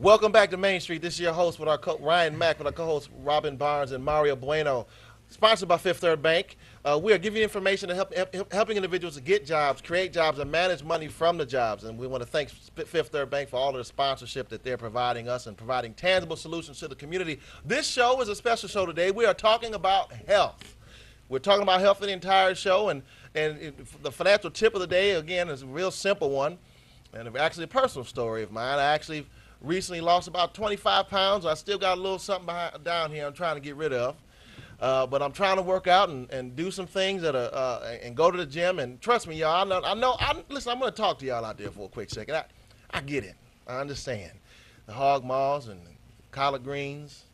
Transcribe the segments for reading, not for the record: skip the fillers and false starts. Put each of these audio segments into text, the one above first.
Welcome back to Main Street. This is your host with our Ryan Mack with our co-hosts Robin Barnes and Mario Bueno. Sponsored by Fifth Third Bank. We are giving you information to helping individuals to get jobs, create jobs, and manage money from the jobs. And we want to thank Fifth Third Bank for all of the sponsorship that they're providing us and providing tangible solutions to the community. This show is a special show today. We are talking about health. We're talking about health in the entire show, and the financial tip of the day, again, is a real simple one, and actually a personal story of mine. I actually recently lost about 25 pounds. I still got a little something down here I'm trying to get rid of. But I'm trying to work out and do some things and go to the gym. And trust me, y'all, listen, I'm going to talk to y'all out there for a quick second. I get it. I understand. The hog maws and the collard greens,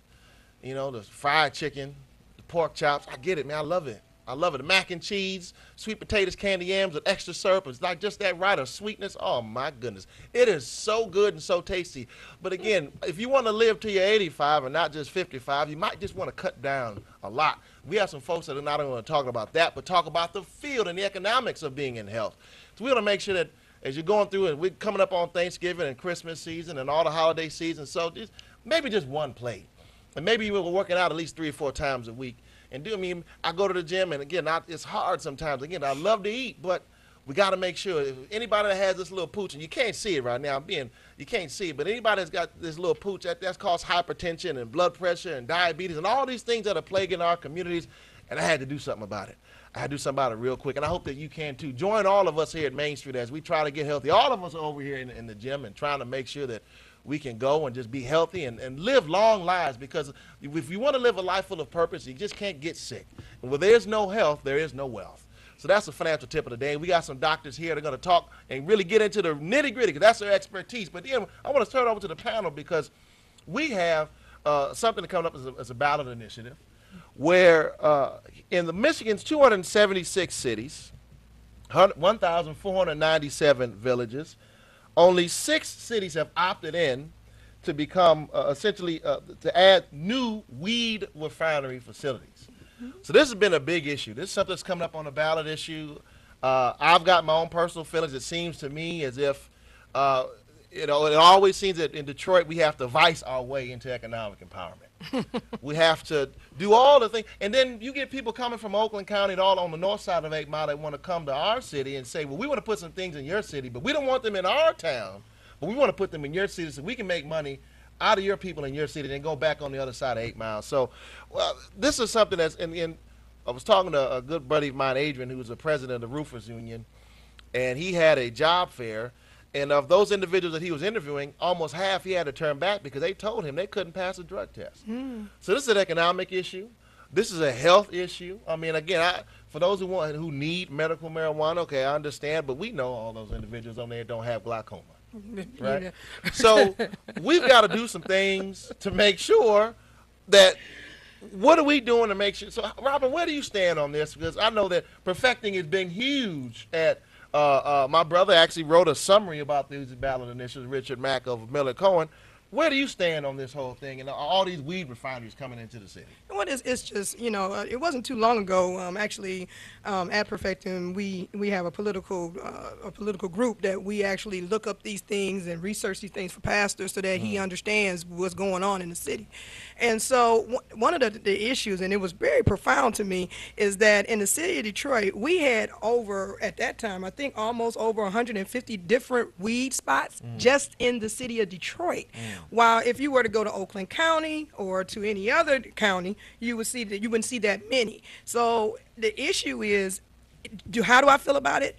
you know, the fried chicken, the pork chops. I get it, man. I love it. I love it. The mac and cheese, sweet potatoes, candy yams with extra syrup. It's like just that right of sweetness. Oh, my goodness. It is so good and so tasty. But, again, if you want to live till you're 85 and not just 55, you might just want to cut down a lot. We have some folks that are not only going to talk about that, but talk about the field and the economics of being in health. So we want to make sure that as you're going through, and we're coming up on Thanksgiving and Christmas season and all the holiday seasons, so maybe just one plate. And maybe you were working out at least 3 or 4 times a week. And I go to the gym, and again, it's hard sometimes. Again, I love to eat, but we got to make sure. If anybody that has this little pooch, and you can't see it right now, you can't see it, but anybody that's got this little pooch, that's caused hypertension and blood pressure and diabetes and all these things that are plaguing our communities, and I had to do something about it. I had to do something about it real quick, and I hope that you can too. Join all of us here at Main Street as we try to get healthy. All of us are over here in the gym and trying to make sure that we can go and just be healthy and live long lives, because if you want to live a life full of purpose, you just can't get sick. And where there's no health, there is no wealth. So that's the financial tip of the day. We got some doctors here that are going to talk and really get into the nitty-gritty, because that's their expertise. But then I want to turn it over to the panel, because we have something coming up as a ballot initiative where in the Michigan's 276 cities, 1,497 villages, only 6 cities have opted in to become essentially to add new weed refinery facilities. So this has been a big issue. This is something that's coming up on the ballot issue. I've got my own personal feelings. It seems to me as if, it always seems that in Detroit we have to vice our way into economic empowerment. We have to do all the things. And then you get people coming from Oakland County and all on the north side of 8 Mile that want to come to our city and say, well, we want to put some things in your city, but we don't want them in our town, but we want to put them in your city so we can make money out of your people in your city and go back on the other side of 8 Mile. So this is something that's, and I was talking to a good buddy of mine, Adrian, who was the president of the Roofers Union, and he had a job fair. And of those individuals that he was interviewing, almost half he had to turn back because they told him they couldn't pass a drug test. So this is an economic issue. This is a health issue. I mean, again, for those who need medical marijuana, okay, I understand, but we know all those individuals on there don't have glaucoma, right? Yeah. So we've got to do some things to make sure that, what are we doing to make sure? So, Robin, where do you stand on this? Because I know that perfecting has been huge at my brother actually wrote a summary about these ballot initiatives, Richard Mack of Miller Cohen. Where do you stand on this whole thing and all these weed refineries coming into the city? Well, it's just, it wasn't too long ago, actually, at Perfecting, we have a political group that we actually look up these things and research these things for pastors so that he understands what's going on in the city. And so one of the issues, and it was very profound to me, is that in the city of Detroit, we had at that time, I think almost over 150 different weed spots just in the city of Detroit. While if you were to go to Oakland County or to any other county, you wouldn't see that many. So the issue is, how do I feel about it?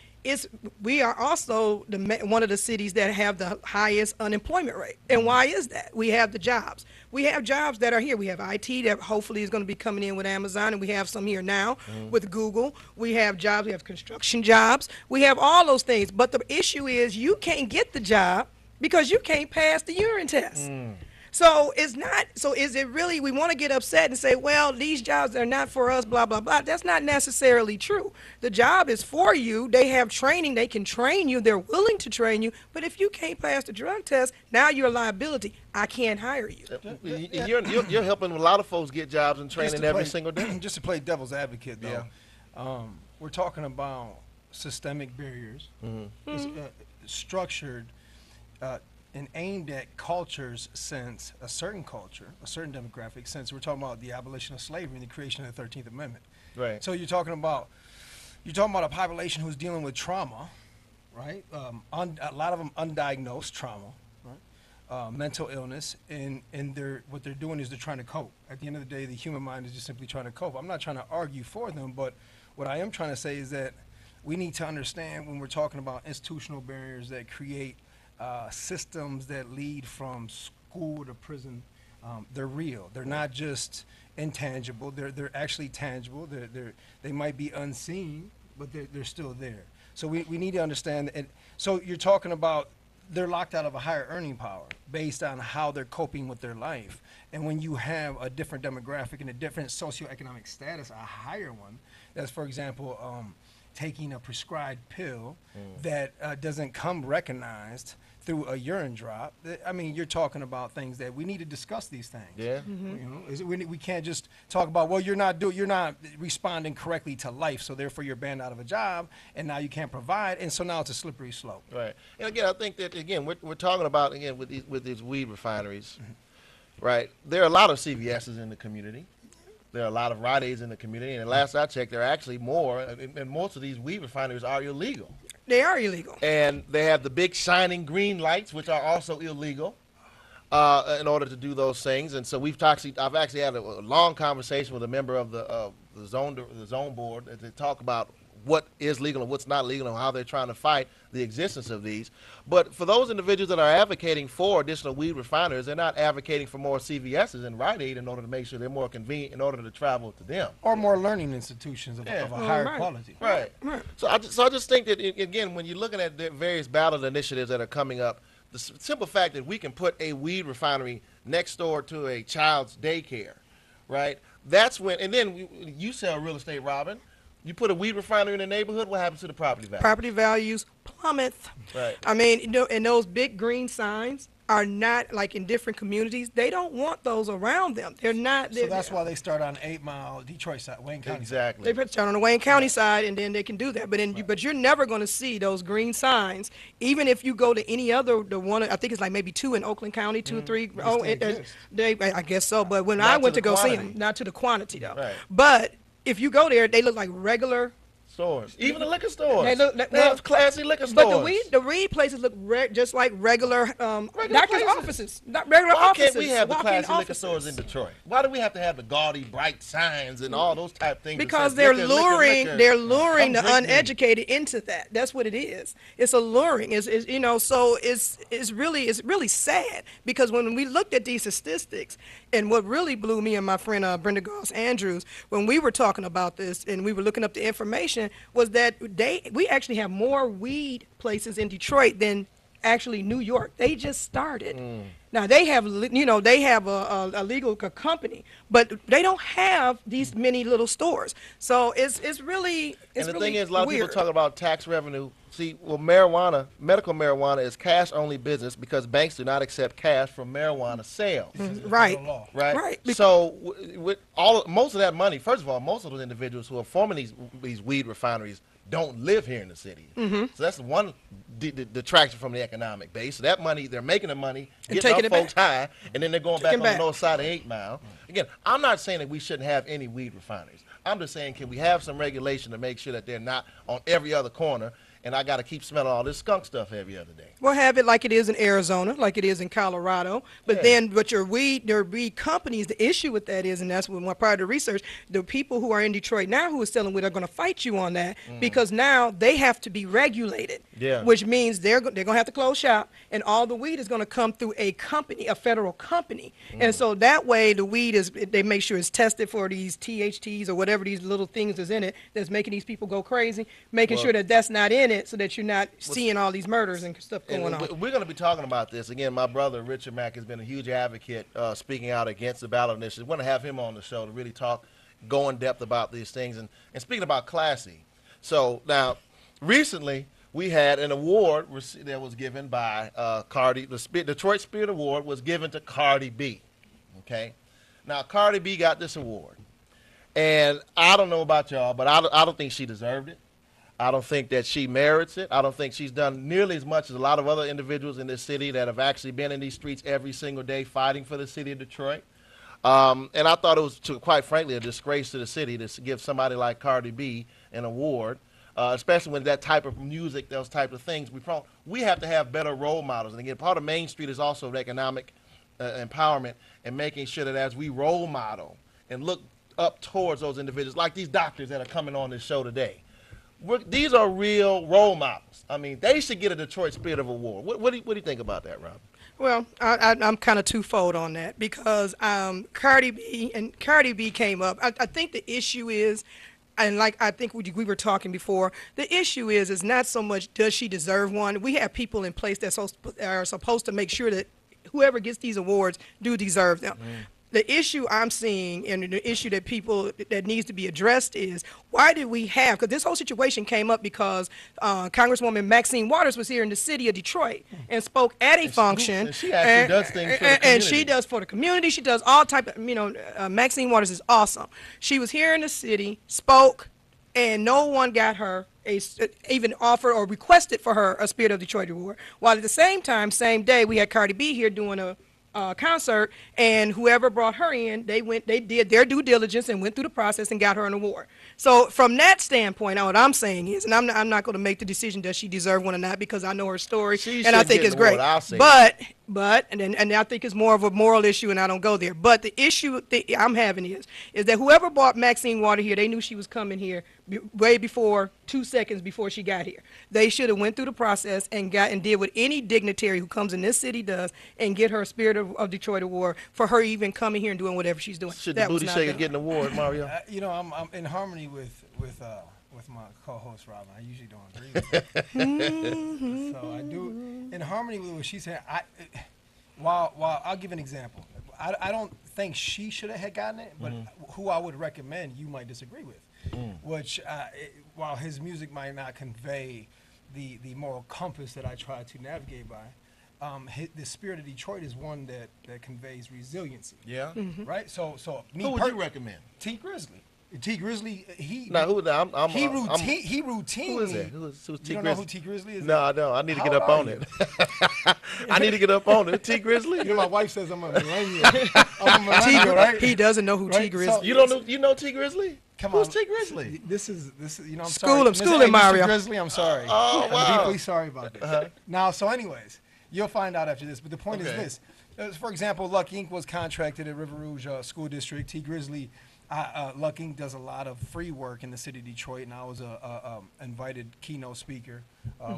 We are also one of the cities that have the highest unemployment rate. And why is that? We have the jobs. We have jobs that are here. We have IT that hopefully is going to be coming in with Amazon, and we have some here now with Google. We have jobs. We have construction jobs. We have all those things. But the issue is you can't get the job because you can't pass the urine test. So is it really, we want to get upset and say, well, these jobs are not for us, blah, blah, blah. That's not necessarily true. The job is for you. They have training. They can train you. They're willing to train you. But if you can't pass the drug test, now you're a liability. I can't hire you. You're helping a lot of folks get jobs and training every single day. Just to play devil's advocate, though, we're talking about systemic barriers, structured and aimed at cultures since a certain culture, a certain demographic, since we're talking about the abolition of slavery and the creation of the 13th Amendment. Right. So you're talking about a population who's dealing with trauma, right? A lot of them undiagnosed trauma, right? Mental illness, and what they're doing is they're trying to cope. At the end of the day, the human mind is just simply trying to cope. I'm not trying to argue for them, but what I am trying to say is that we need to understand when we're talking about institutional barriers that create systems that lead from school to prison, they're real. They're not just intangible. They're actually tangible. They might be unseen, but they're still there. So we need to understand. And so you're talking about they're locked out of a higher earning power based on how they're coping with their life. And when you have a different demographic and a different socioeconomic status, a higher one, that's, for example, taking a prescribed pill that doesn't come recognized through a urine drop. I mean, you're talking about things that we need to discuss these things. Yeah. You know, we can't just talk about, well, you're not responding correctly to life, so therefore you're banned out of a job, and now you can't provide, and so now it's a slippery slope. Right. And again, I think that again we're talking about again with these weed refineries, right? There are a lot of CVS's in the community. There are a lot of Rite Aids in the community, and last I checked, there are actually more, and most of these weed refineries are illegal. They are illegal. And they have the big shining green lights, which are also illegal, in order to do those things. And so I've actually had a long conversation with a member of the zone board to talk about what is legal and what's not legal and how they're trying to fight the existence of these. But for those individuals that are advocating for additional weed refineries, they're not advocating for more CVS's and Rite Aid in order to make sure they're more convenient in order to travel to them. Or more learning institutions of a higher right. quality. Right. So I just think that, again, when you're looking at the various ballot initiatives that are coming up, the simple fact that we can put a weed refinery next door to a child's daycare, right? That's when, and then you sell real estate, Robin. You put a weed refinery in the neighborhood, what happens to the property value? Property values plummet. Right. I mean, you know, and those big green signs are not like in different communities. They don't want those around them. They're not. So that's why they start on 8 Mile, Detroit side, Wayne County. Exactly. They put it on the Wayne County side, and then they can do that. But but you're never going to see those green signs, even if you go to any other. The one I think it's like maybe 2 in Oakland County, 2 or 3. I guess so. But when I went to go see them, not to the quantity though. Right. But if you go there, they look like regular stores, even the liquor stores. They have classy liquor stores. But the weed places look just like regular doctor's places. offices. Not regular Why offices. can't we have the walk-in classy liquor offices. stores in Detroit? Why do we have to have the gaudy, bright signs and all those type things? Because that says they're liquor, luring, liquor, they're luring come the drink me. uneducated into that. That's what it is. It's alluring. It's you know. So it's really sad because when we looked at these statistics, and what really blew me and my friend Brenda Goss Andrews when we were talking about this and we were looking up the information was that we actually have more weed places in Detroit than actually New York. They just started. Now they have, a legal company, but they don't have these many little stores. So it's really And the really thing is, a lot of weird. people talk about tax revenue. See, well, medical marijuana is cash-only business because banks do not accept cash from marijuana sales. Right. Law. Right. Right. So, with most of that money, first of all, most of those individuals who are forming these weed refineries don't live here in the city. So that's one detraction from the economic base. So that money, they're making the money, And getting taking our it folks high, and then they're going back Taking on the back. north side of 8 Mile. Again, I'm not saying that we shouldn't have any weed refineries. I'm just saying, can we have some regulation to make sure that they're not on every other corner, and I got to keep smelling all this skunk stuff every other day. We'll have it like it is in Arizona, like it is in Colorado. But your weed companies, the issue with that is, and that's when part of the research, the people who are in Detroit now who are selling weed are going to fight you on that because now they have to be regulated. Yeah. Which means they're going to have to close shop, and all the weed is going to come through a company, a federal company. And so that way the weed they make sure it's tested for these THTs or whatever these little things is in it that's making these people go crazy, making sure that that's not in it so that you're not seeing all these murders and stuff going on. We're going to be talking about this. Again, my brother, Richard Mack, has been a huge advocate speaking out against the ballot initiative. We're going to have him on the show to really go in depth about these things. And speaking about classy, so now recently we had an award that was given by the Detroit Spirit Award was given to Cardi B. Okay? Now, Cardi B got this award. And I don't know about y'all, but I don't think she deserved it. I don't think that she merits it. I don't think she's done nearly as much as a lot of other individuals in this city that have actually been in these streets every single day fighting for the city of Detroit. And I thought it was, quite frankly, a disgrace to the city to give somebody like Cardi B an award, especially when that type of music, those types of things. We have to have better role models. And again, part of Main Street is also economic empowerment and making sure that as we role model and look up towards those individuals, like these doctors that are coming on this show today. These are real role models. I mean, they should get a Detroit Spirit of Award. What do you think about that, Rob? Well, I'm kind of twofold on that because Cardi B came up. I think the issue is, and like I think we were talking before, the issue is not so much does she deserve one. We have people in place that are supposed to make sure that whoever gets these awards do deserve them. The issue I'm seeing and the issue that needs to be addressed is why did we have, because this whole situation came up because Congresswoman Maxine Waters was here in the city of Detroit and spoke at a function. And she actually does things for the community. And she does for the community. She does all type of, Maxine Waters is awesome. She was here in the city, spoke, and no one got her even offered or requested for her a Spirit of Detroit award. While at the same time, same day, we had Cardi B here doing a concert, and whoever brought her in, they did their due diligence and went through the process and got her an award. So from that standpoint, what I'm saying is, and I'm not going to make the decision does she deserve one or not because I know her story and I think it's great. But and I think it's more of a moral issue, and I don't go there. But the issue that I'm having is that whoever brought Maxine Waters here, they knew she was coming here way before 2 seconds before she got here. They should have went through the process and did what any dignitary who comes in this city does and get her a Spirit of Detroit award for her even coming here and doing whatever she's doing. Should the Booty Shaker get an award, Mario? I'm in harmony with my co-host Robin. I usually don't agree with her. So I do in harmony with what she said. While I'll give an example. I don't think she should have had gotten it, but who I would recommend you might disagree with. Which while his music might not convey the moral compass that I try to navigate by, the Spirit of Detroit is one that conveys resiliency. Yeah. Right. So me. Who would you recommend? T Grizzly. T Grizzly. He routinely. Who is that? Who's T You Grizzly? don't know who T Grizzly is? No, I don't. I need to How get up old on are it. I need to get up on it. T Grizzly. You know, my wife says I'm a millennial. I'm a millennial, right? He doesn't know who T Right, Grizzly so- is. You don't know? You know T Grizzly? Come Who's on. T Grizzly? This is you know I'm School sorry. him, school him, Mr. Mario. Grizzly, I'm sorry. Oh, wow. I'm deeply sorry about this. Now, so anyways, you'll find out after this. But the point is Okay. this: for example, Luck Inc. was contracted at River Rouge School District. T Grizzly, Luck Inc. does a lot of free work in the city of Detroit, and I was a invited keynote speaker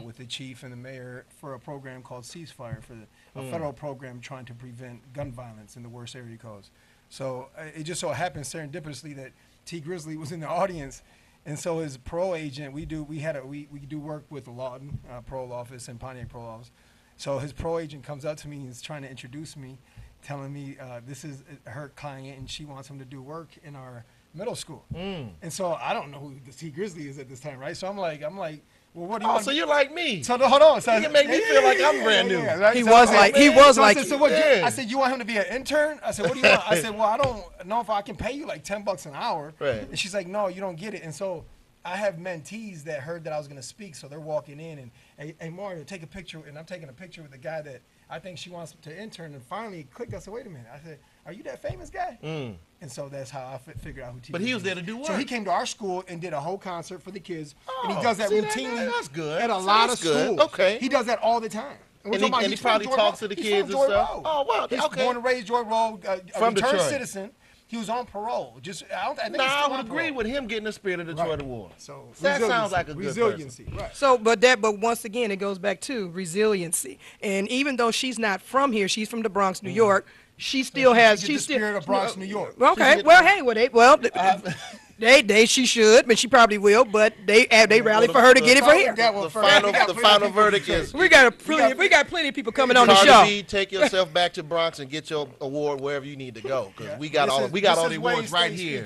with the chief and the mayor for a program called Ceasefire, for a federal program trying to prevent gun violence in the worst area codes. So it just so happened serendipitously that T Grizzly was in the audience, and so his parole agent, we do work with the Lawton parole office and Pontiac parole office. So his parole agent comes up to me and is trying to introduce me, telling me this is her client and she wants him to do work in our middle school. And so I don't know who the T Grizzly is at this time, right? So I'm like, well, what do you Oh, want? so you're like me. So hold on. So You can make me feel like I'm brand new. right? He So- was like so I you. said, so what? Yeah. I said, you want him to be an intern? I said, what do you want? I said, well, I don't know if I can pay you like $10 an hour. Right. And she's like, no, you don't get it. And so I have mentees that heard that I was going to speak, so they're walking in and, hey, Mario, take a picture. And I'm taking a picture with the guy that I think she wants to intern. And finally it clicked. I said, wait a minute. I said, are you that famous guy? And so that's how I figured out who T. But he was Grizzly there to do is. So work. he came to our school and did a whole concert for the kids. And he Oh, does that see, routinely that's good. at a So lot that's of good. schools. Okay. He does that all the time. we're And talking about he he's probably from talks Joy to the Road. kids He's and from Joy stuff. Road. Oh, wow. He's Okay. born and raised Joy Road, a From returned Detroit. citizen. He was on parole. I think Nah, he's I still would on agree parole. with him getting the Spirit of Detroit Right. Award. So That resiliency. sounds like a good resiliency. Right. So, but once again, it goes back to resiliency. And even though she's not from here, she's from the Bronx, New York. She still has. She get the spirit of Bronx, New York. Okay. Well, hey, she should, but she probably will. But they rallied for her to get it for here. The final verdict is We got plenty of people coming on the Cardi show. B, take yourself back to Bronx and get your award wherever you need to go, because we got all the awards right here.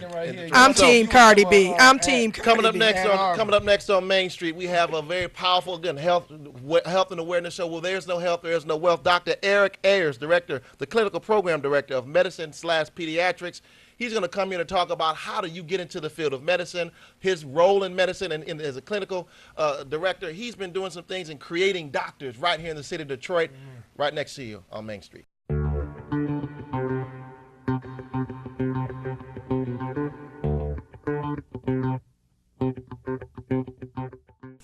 I'm So, Team Cardi B. I'm Team Coming up Cardi B. next on Main Street, we have a very powerful, again, health and awareness show. Well, there's no health, there's no wealth. Dr. Eric Ayers, the clinical program director of medicine/pediatrics. He's going to come here to talk about how do you get into the field of medicine, his role in medicine, and as a clinical director, he's been doing some things and creating doctors right here in the city of Detroit, right next to you on Main Street.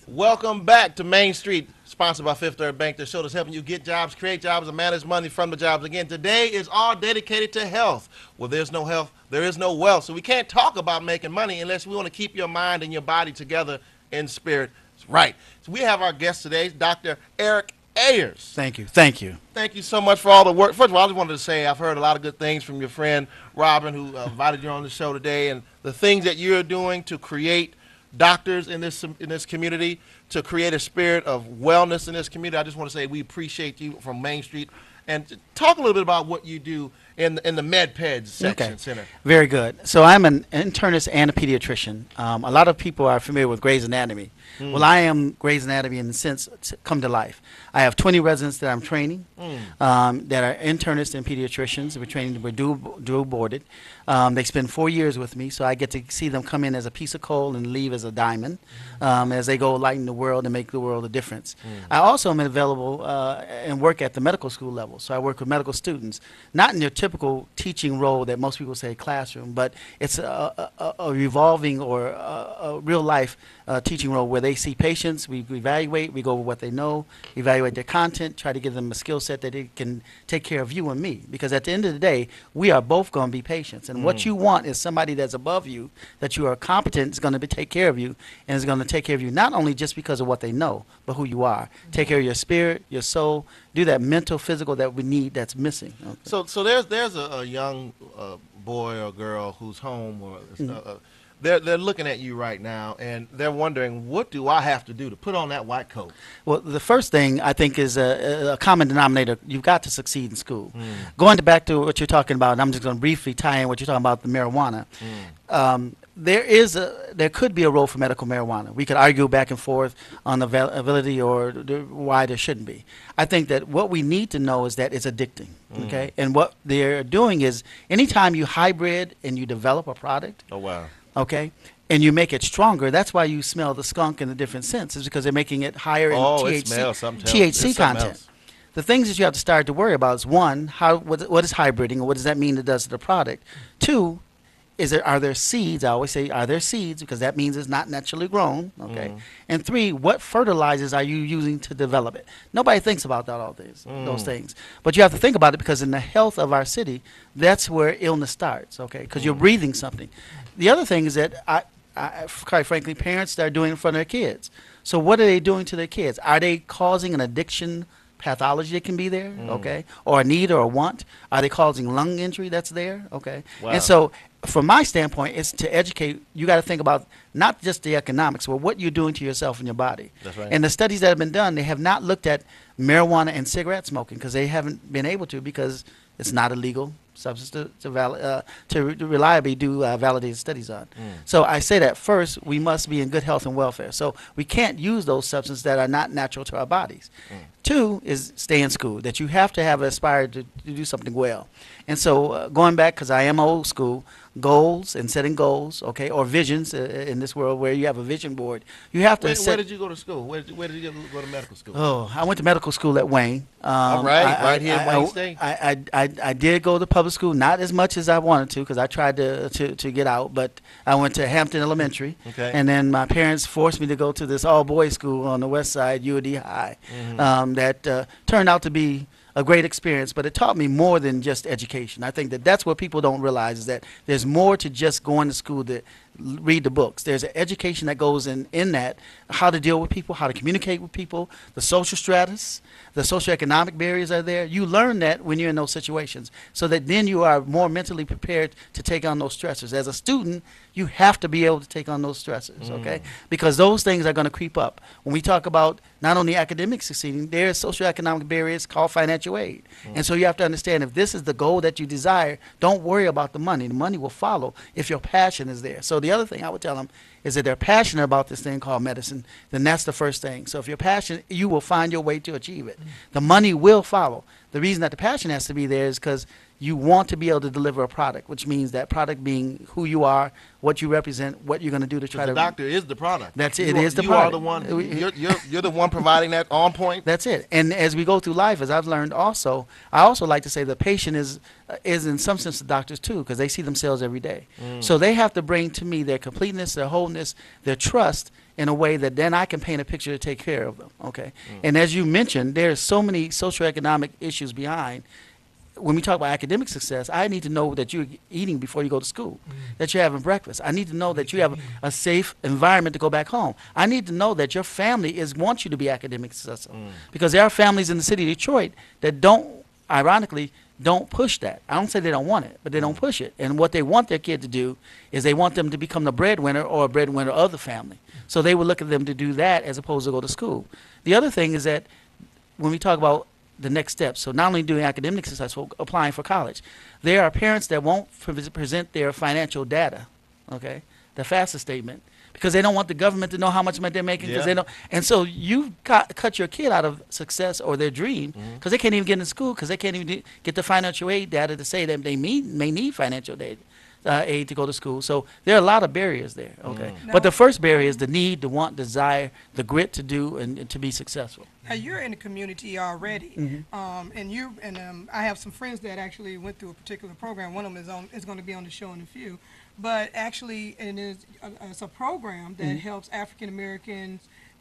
Welcome back to Main Street, sponsored by Fifth Third Bank, the show that's helping you get jobs, create jobs, and manage money from the jobs. Again, today is all dedicated to health. Well, there's no health, there is no wealth. So we can't talk about making money unless we want to keep your mind and your body together in spirit. Right. So we have our guest today, Dr. Eric Ayers. Thank you. Thank you. Thank you so much for all the work. First of all, I just wanted to say I've heard a lot of good things from your friend Robin, who invited you on the show today, and the things that you're doing to create doctors in this community, to create a spirit of wellness in this community. I just want to say we appreciate you from Main Street, and talk a little bit about what you do in the MedPeds section center. Very good. So I'm an internist and a pediatrician. A lot of people are familiar with Grey's Anatomy. Well, I am Grey's Anatomy in the sense come to life. I have 20 residents that I'm training that are internists and pediatricians. We're dual boarded. They spend 4 years with me, so I get to see them come in as a piece of coal and leave as a diamond as they go lighten the world and make the world a difference. I also am available and work at the medical school level. So I work with medical students, not in their typical teaching role that most people say classroom, but it's a revolving or a real life teaching role where they see patients, we evaluate, we go over what they know, evaluate their content, try to give them a skill set that they can take care of you and me. Because at the end of the day, we are both going to be patients. And what you want is somebody that's above you, that you are competent, is going to take care of you, and is going to take care of you not only just because of what they know, but who you are. Take care of your spirit, your soul, do that mental, physical that we need that's missing. Okay. So there's a young boy or girl who's home, or they're looking at you right now, and they're wondering, what do I have to do to put on that white coat? Well, the first thing I think is a common denominator. You've got to succeed in school. Going back to what you're talking about, and I'm just going to briefly tie in what you're talking about, the marijuana. There could be a role for medical marijuana. We could argue back and forth on the validity or why there shouldn't be. I think that what we need to know is that it's addicting, okay? And what they're doing is anytime you hybrid and you develop a product, okay, and you make it stronger, that's why you smell the skunk in a different sense, is because they're making it higher in THC content. The things that you have to start to worry about is, one, what is hybriding, and what does that mean it does to the product? Two, are there seeds? I always say, are there seeds? Because that means it's not naturally grown, okay? And three, what fertilizers are you using to develop it? Nobody thinks about that, those things. But you have to think about it, because in the health of our city, that's where illness starts, okay? Because you're breathing something. The other thing is that, quite frankly, parents that are doing it in front of their kids. So what are they doing to their kids? Are they causing an addiction pathology that can be there, okay, or a need or a want? Are they causing lung injury that's there, okay? Wow. And so from my standpoint, it's to educate. You got to think about not just the economics, but what you're doing to yourself and your body. That's right. And the studies that have been done, they have not looked at marijuana and cigarette smoking, because they haven't been able to, because it's not a legal substance to reliably do validated studies on. So I say that first, we must be in good health and welfare. So we can't use those substances that are not natural to our bodies. Two is stay in school, that you have to have aspired to do something well. And so going back, because I am old school, goals and setting goals, okay, or visions in this world where you have a vision board. You have to Where did you go to school? Where did you go to medical school? Oh, I went to medical school at Wayne. All right, right here in Wayne State. I did go to public school, not as much as I wanted to, because I tried to get out, but I went to Hampton Elementary, and then my parents forced me to go to this all-boys school on the west side, UD High, that turned out to be a great experience, but it taught me more than just education. I think that that's what people don't realize, is that there's more to just going to school to read the books. There's an education that goes in that, how to deal with people, how to communicate with people, the social stratus, the socioeconomic barriers are there. You learn that when you're in those situations, so that then you are more mentally prepared to take on those stressors. As a student, you have to be able to take on those stressors, okay? Because those things are going to creep up. When we talk about not only academics succeeding, there's socioeconomic barriers called financial aid. And so you have to understand, if this is the goal that you desire, don't worry about the money. The money will follow if your passion is there. So the other thing I would tell them is that they're passionate about this thing called medicine, then that's the first thing. So if you're passionate, you will find your way to achieve it. The money will follow. The reason that the passion has to be there is because you want to be able to deliver a product, which means that product being who you are, what you represent, what you're going to do to try The to. doctor is the product. That's You it. are- It is the you product. are the one. You're the one providing that on point. That's it. And as we go through life, as I've learned also, I also like to say the patient is in some sense the doctors too, because they see themselves every day. So they have to bring to me their completeness, their wholeness, their trust in a way that then I can paint a picture to take care of them. Okay. And as you mentioned, there's so many socioeconomic issues behind. When we talk about academic success, I need to know that you're eating before you go to school, that you're having breakfast. I need to know that you have a safe environment to go back home. I need to know that your family wants you to be academic successful, because there are families in the city of Detroit that ironically, don't push that. I don't say they don't want it, but they don't push it. And what they want their kid to do is they want them to become the breadwinner or a breadwinner of the family. So they would look at them to do that as opposed to go to school. The other thing is that when we talk about the next steps, so not only doing academic success, but applying for college, there are parents that won't present their financial data, okay, the FAFSA statement, because they don't want the government to know how much money they're making. Because Yeah. they don't, and so you cut your kid out of success or their dream because they can't even get into school because they can't even get the financial aid data to say that they may need financial aid to go to school. So there are a lot of barriers there. Okay, but the first barrier is the need, the want, desire, the grit to do and to be successful. Now, you're in the community already, and I have some friends that actually went through a particular program. One of them is going to be on the show in a few, but actually, it's a program that helps African Americans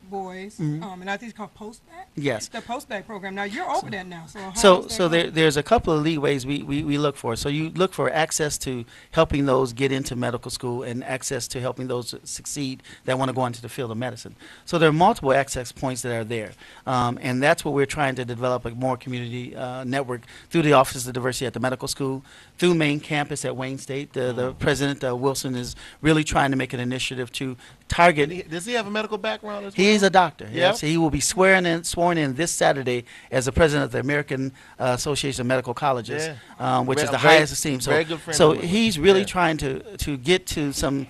boys, and I think it's called Postback. Yes. The Postback program. Now you're over that now, so how is So that there's a couple of leeways we look for. So you look for access to helping those get into medical school and access to helping those succeed that want to go into the field of medicine. So there are multiple access points that are there, and that's what we're trying to develop a more community network through the Office of Diversity at the medical school, through main campus at Wayne State. The President Wilson is really trying to make an initiative to target. Does he have a medical background as well? He is a doctor. Yeah. Yes, he will be sworn in this Saturday as the president of the American Association of Medical Colleges, which is the highest esteem. So, very good friend so of mine. he's really Yeah. trying to get to some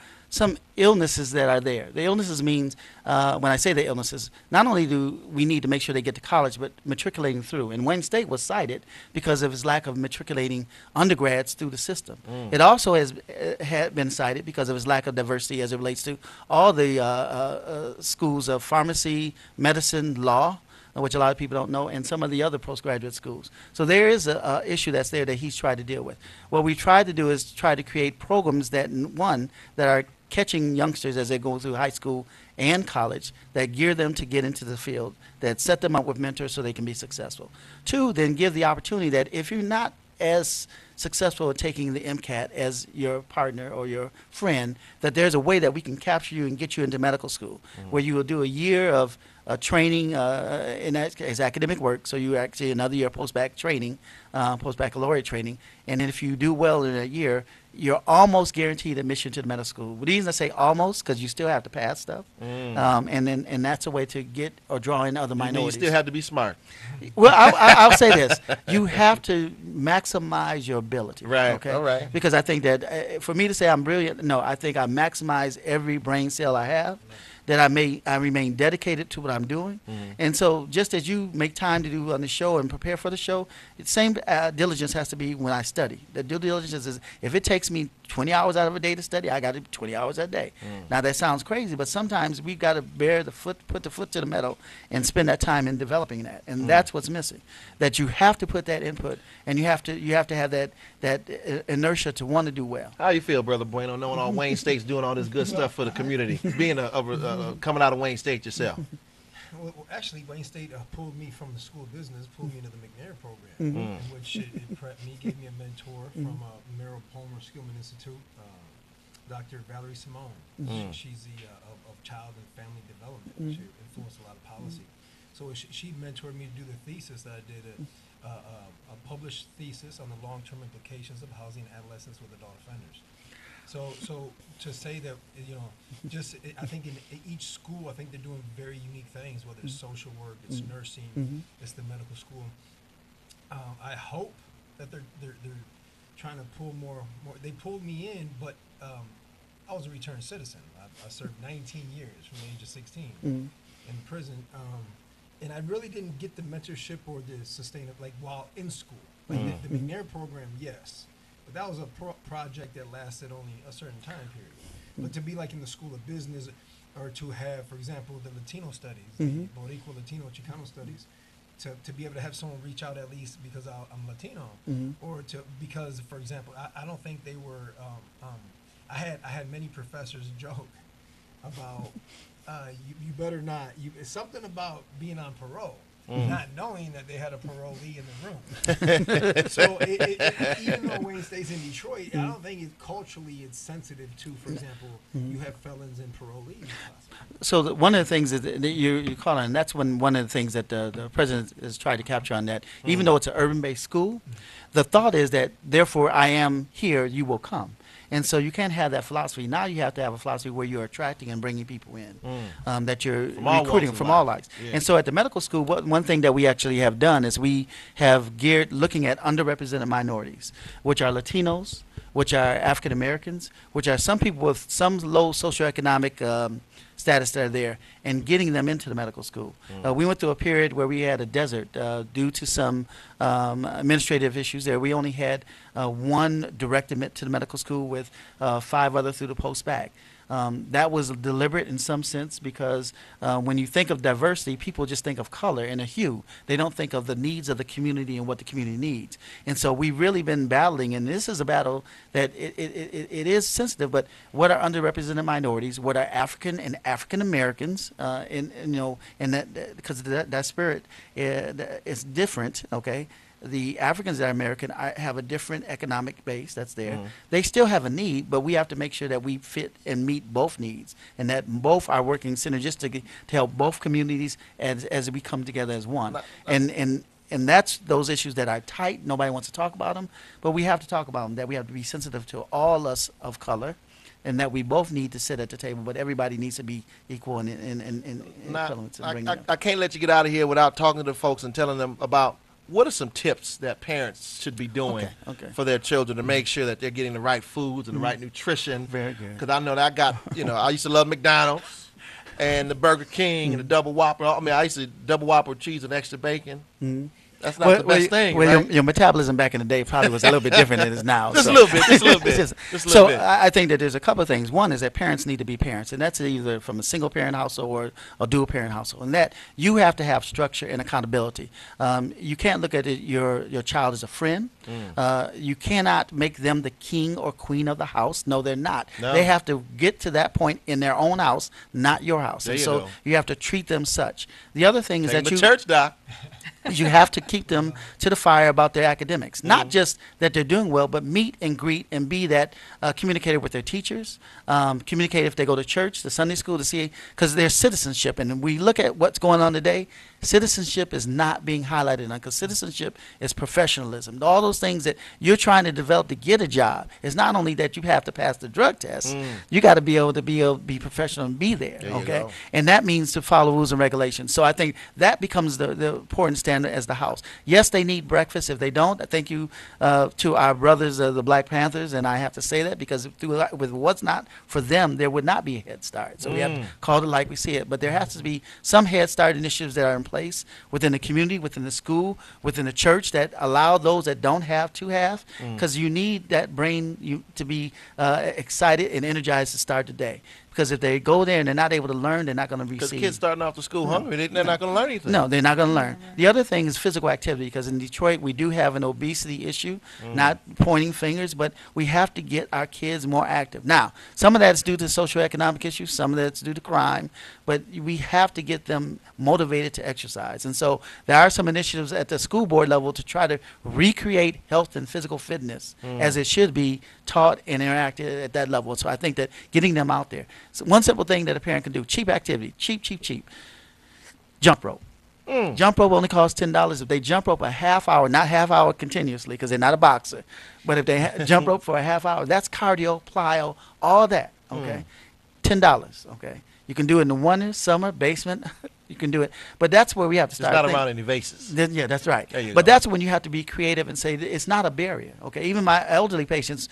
illnesses that are there. The illnesses means when I say the illnesses, not only do we need to make sure they get to college, but matriculating through. And Wayne State was cited because of his lack of matriculating undergrads through the system. It also had been cited because of his lack of diversity as it relates to all the schools of pharmacy, medicine, law, which a lot of people don't know, and some of the other postgraduate schools. So there is a issue that's there that he's tried to deal with. What we tried to do is try to create programs that are catching youngsters as they go through high school and college, that gear them to get into the field, that set them up with mentors so they can be successful. Two, then give the opportunity that if you're not as successful at taking the MCAT as your partner or your friend, that there's a way that we can capture you and get you into medical school, where you will do a year of training in that case, academic work. So you actually another year post-bac training, post-baccalaureate training, and then if you do well in a year, you're almost guaranteed admission to the medical school. The reason I say almost, because you still have to pass stuff, and that's a way to get or draw in other You minorities. still have to be smart. Well, I'll say this: you have to maximize your ability. Right, Okay. all right. Because I think that for me to say I'm brilliant, no, I think I maximize every brain cell I have. That I remain dedicated to what I'm doing, and so just as you make time to do on the show and prepare for the show, the same diligence has to be when I study. The due diligence is if it takes me 20 hours out of a day to study, I got to 20 hours a day. Now that sounds crazy, but sometimes we've got to put the foot to the metal, and spend that time in developing that, and that's what's missing. That you have to put that input, and you have to have that inertia to want to do well. How you feel, Brother Bueno, knowing all Wayne State's doing all this good stuff for the community, being coming out of Wayne State yourself? Well, actually, Wayne State pulled me from the school of business, pulled me into the McNair program, which it prepped me, gave me a mentor from Merrill Palmer Skillman Institute, Dr. Valerie Simone. She's the of child and family development. She influenced a lot of policy. So she mentored me to do the thesis that I did, a published thesis on the long-term implications of housing adolescents with adult offenders. So to say that, I think in each school, I think they're doing very unique things, whether it's social work, it's nursing, it's the medical school. I hope that they're trying to pull more. They pulled me in, but I was a returned citizen. I served 19 years from the age of 16 in prison, and I really didn't get the mentorship or the while in school. Like the McNair program, yes, but that was a project that lasted only a certain time period. But to be like in the School of Business, or to have, for example, the Latino studies, the Boricua Latino Chicano studies, to be able to have someone reach out at least because I'm Latino, or because, for example, I don't think they were. I had many professors joke about you better not. It's something about being on parole. Not knowing that they had a parolee in the room. So even though Wayne stays in Detroit, I don't think culturally it's sensitive to, for example, you have felons and parolees. So one of the things that you call on, and that's one of the things that the president has tried to capture on that, even though it's an urban-based school, the thought is that, therefore, I am here, you will come. And so you can't have that philosophy. Now you have to have a philosophy where you're attracting and bringing people in, that you're recruiting from all lives. Yeah. And so at the medical school, one thing that we actually have done is we have geared looking at underrepresented minorities, which are Latinos, which are African Americans, which are some people with some low socioeconomic status that are there, and getting them into the medical school. We went through a period where we had a desert due to some administrative issues there. We only had one direct admit to the medical school with 5 others through the post-bac. That was deliberate in some sense because when you think of diversity, people just think of color and a hue. They don't think of the needs of the community and what the community needs. And so we've really been battling, and this is a battle that it is sensitive, but what are underrepresented minorities, what are African and African Americans, and that because that spirit is different, okay? The Africans that are American have a different economic base that's there. They still have a need, but we have to make sure that we fit and meet both needs, and that both are working synergistically to help both communities as we come together as one. And that's those issues that are tight. Nobody wants to talk about them, but we have to talk about them, that we have to be sensitive to all us of color, and that we both need to sit at the table, but everybody needs to be equal and I can't let you get out of here without talking to the folks and telling them about what are some tips that parents should be doing for their children to make sure that they're getting the right foods and the right nutrition? Very good. Because I know that I got, I used to love McDonald's and the Burger King and the Double Whopper. I mean, I used to double Whopper with cheese and extra bacon. That's not the best thing, right? Your metabolism back in the day probably was a little bit different than it is now. Just a little bit. I think that there's a couple of things. One is that parents need to be parents, and that's either from a single-parent household or a dual-parent household. And that you have to have structure and accountability. You can't look at your child as a friend. You cannot make them the king or queen of the house. No, they're not. No. They have to get to that point in their own house, not your house. And so you have to treat them such. The other thing is that you church, Doc. You have to keep them to the fire about their academics. Not just that they're doing well, but meet and greet and be that communicator with their teachers, communicate if they go to church, the Sunday school, to see, because there's citizenship. And we look at what's going on today, citizenship is not being highlighted on, because citizenship is professionalism. All those things that you're trying to develop to get a job is not only that you have to pass the drug test, you got to be able to be professional and be there, okay? And that means to follow rules and regulations. So I think that becomes the important standard as the house. Yes, they need breakfast. If they don't, thank you to our brothers, the Black Panthers, and I have to say that because with what's not for them, there would not be a Head Start. So we have to call it like we see it. But there has to be some Head Start initiatives that are in place within the community, within the school, within the church that allow those that don't have to have, because you need that brain to be excited and energized to start the day. Because if they go there and they're not able to learn, they're not going to receive. Because kids starting off the school hungry, they're not going to learn anything. No, they're not going to learn. The other thing is physical activity, because in Detroit we do have an obesity issue, not pointing fingers, but we have to get our kids more active. Now, some of that is due to socioeconomic issues, some of that's due to crime, but we have to get them motivated to exercise. And so there are some initiatives at the school board level to try to recreate health and physical fitness as it should be taught and interacted at that level. So I think that getting them out there. So one simple thing that a parent can do, cheap activity, cheap. Jump rope. Jump rope only costs $10. If they jump rope a half hour, not half hour continuously because they're not a boxer, but if they jump rope for a half hour, that's cardio, plyo, all that, okay? $10, okay? You can do it in the winter, summer, basement, You can do it. But that's where we have to It's start. not thinking. around any vases. Yeah, that's right. There you But go. that's when you have to be creative and say that it's not a barrier. Okay, even my elderly patients,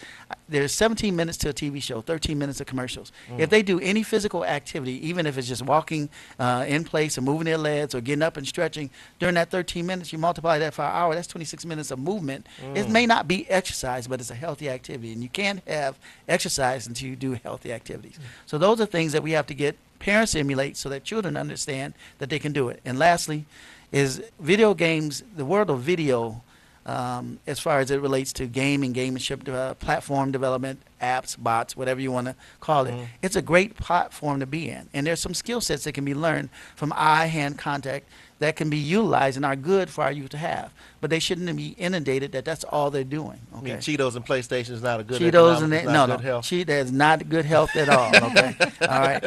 there's 17 minutes to a TV show, 13 minutes of commercials. If they do any physical activity, even if it's just walking in place or moving their legs or getting up and stretching during that 13 minutes, you multiply that for an hour. That's 26 minutes of movement. It may not be exercise, but it's a healthy activity, and you can't have exercise until you do healthy activities. So those are things that we have to get parents to emulate so that children understand that they can do it. And lastly, is video games, the world of video, as far as it relates to gaming, gamemanship, platform development, apps, bots, whatever you want to call it. It's a great platform to be in. And there's some skill sets that can be learned from eye-hand contact that can be utilized and are good for our youth to have. But they shouldn't be inundated that that's all they're doing. I Okay? mean, Cheetos and PlayStation is not a good Cheetos and economic, it's that, not no, good no, health. That's not good health at all. Okay, all right.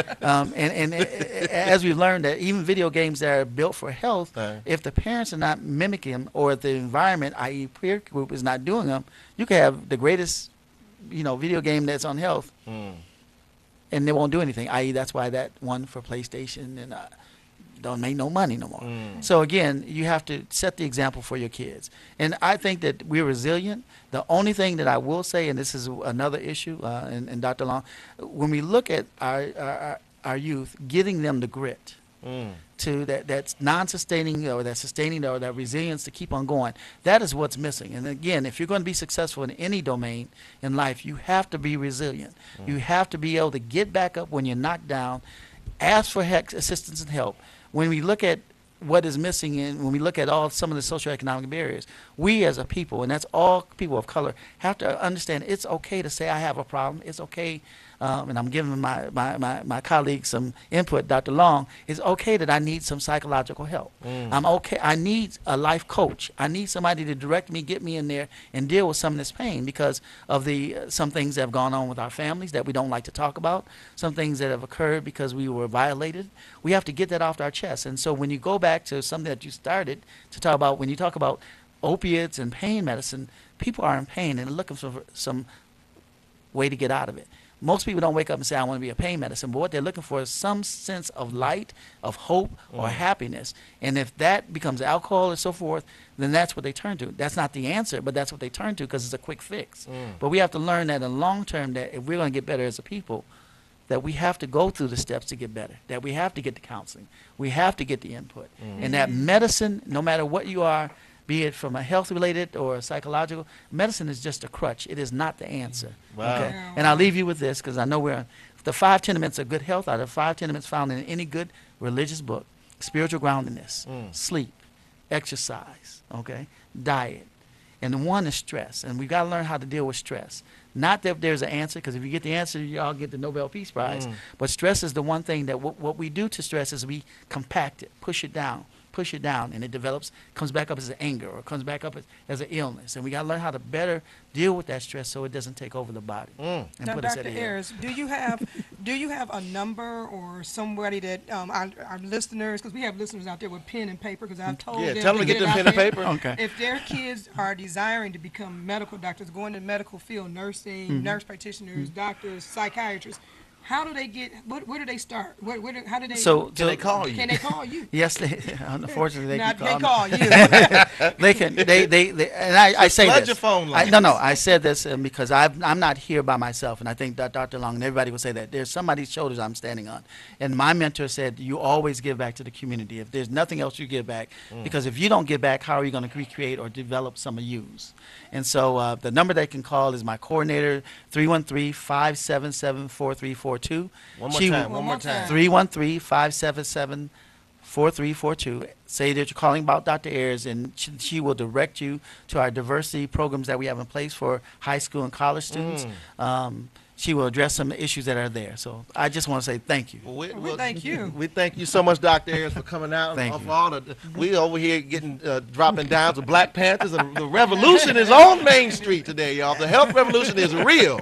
As we've learned that even video games that are built for health, Right. if the parents are not mimicking them, or if the environment, i.e., peer group, is not doing them, you can have the greatest, video game that's on health, and they won't do anything. I.e., that's why that one for PlayStation and don't make no money no more. So again, you have to set the example for your kids. And I think that we're resilient. The only thing that I will say, and this is another issue, and Dr. Long, when we look at our youth, getting them the grit to that's non-sustaining or that sustaining or that resilience to keep on going, that is what's missing. And again, if you're going to be successful in any domain in life, you have to be resilient. You have to be able to get back up when you're knocked down, ask for assistance and help. When we look at what is missing, and when we look at some of the socioeconomic barriers, we as a people, and that's all people of color, have to understand it's okay to say I have a problem. It's okay, and I'm giving my colleague some input, Dr. Long, it's okay that I need some psychological help. I'm okay. I need a life coach. I need somebody to direct me, get me in there, and deal with some of this pain because of some things that have gone on with our families that we don't like to talk about, some things that have occurred because we were violated. We have to get that off our chest. And so when you go back to something that you started to talk about, when you talk about opiates and pain medicine, people are in pain and looking for some way to get out of it. Most people don't wake up and say, I want to be a pain medicine, but what they're looking for is some sense of light, of hope, or happiness. And if that becomes alcohol or so forth, then that's what they turn to. That's not the answer, but that's what they turn to because it's a quick fix. But we have to learn that in the long term, that if we're going to get better as a people, that we have to go through the steps to get better, that we have to get the counseling, we have to get the input. And that medicine, no matter what you are, be it from a health-related or a psychological, medicine is just a crutch. It is not the answer. Wow. Okay? And I'll leave you with this because I know the 5 tenements of good health are the 5 tenements found in any good religious book: spiritual groundedness, sleep, exercise, okay, diet. And the one is stress. And we've got to learn how to deal with stress. Not that there's an answer, because if you get the answer, you all get the Nobel Peace Prize. But stress is the one thing that what we do to stress is we compact it, push it down, and it develops, comes back up as an anger or comes back up as an illness. And we got to learn how to better deal with that stress so it doesn't take over the body. And Now, put us Dr. at the end. Ayers, do you have a number or somebody that our listeners, because we have listeners out there with pen and paper, because I've told Yeah, them tell them to get it them out pen and there. paper. Okay. If their kids are desiring to become medical doctors, going to the medical field, nursing, nurse practitioners, doctors, psychiatrists, how do they get? Where do they start? How do they? So Can they call you? Can they call you? Yes, unfortunately they Not can they call me. call you. They can. They and I say flood this. your phone I, lines. no, I said this because I'm not here by myself, and I think that Dr. Long and everybody will say that there's somebody's shoulders I'm standing on. And my mentor said, you always give back to the community. If there's nothing else, you give back, because if you don't give back, how are you going to recreate or develop some of yous? And so the number they can call is my coordinator, 313-577-4342. One more time. 313-577-4342. Say that you're calling about Dr. Ayers, and she will direct you to our diversity programs that we have in place for high school and college students. She will address some issues that are there. So I just want to say thank you. Well, We thank you. We thank you so much, Dr. Ayers, for coming out. Thank Of you. all we over here getting dropping downs with Black Panthers, and the revolution is on Main Street today, y'all. The health revolution is real.